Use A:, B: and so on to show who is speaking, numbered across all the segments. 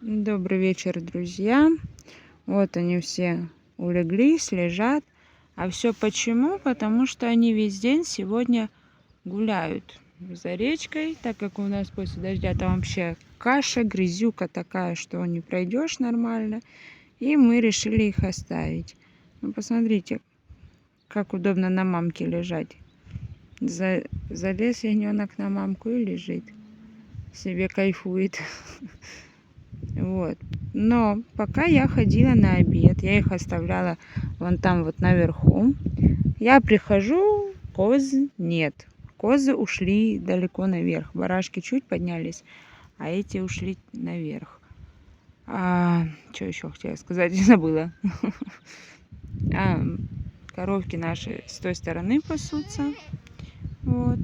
A: Добрый вечер, друзья. Вот они все улеглись, лежат. А все почему? Потому что они весь день сегодня гуляют за речкой, так как у нас после дождя там вообще каша, грязюка такая, что не пройдешь нормально. И мы решили их оставить. Ну, посмотрите, как удобно на мамке лежать. Залез ягненок на мамку и лежит. Себе кайфует. Вот. Но пока я ходила на обед, я их оставляла вон там вот наверху. Я прихожу, коз нет. Козы ушли далеко наверх. Барашки чуть поднялись, а эти ушли наверх. Что еще хотела сказать? Забыла. Коровки наши с той стороны пасутся. Вот.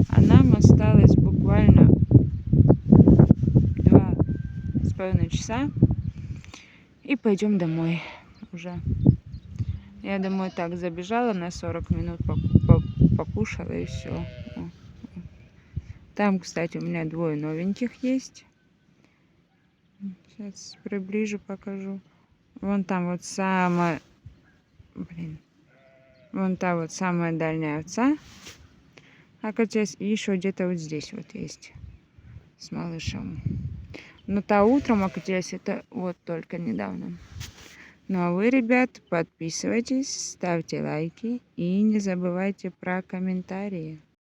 A: А нам осталось буквально 2,5 часа. И пойдем домой уже. Я домой так забежала на 40 минут, покушала и все. Там, кстати, у меня 2 новеньких есть. Сейчас приближу, покажу. Вон там вот вон та вот самая дальняя овца. А сейчас еще где-то вот здесь вот есть с малышом. Но та утром оказалась, это вот только недавно. Ну а вы, ребят, подписывайтесь, ставьте лайки и не забывайте про комментарии.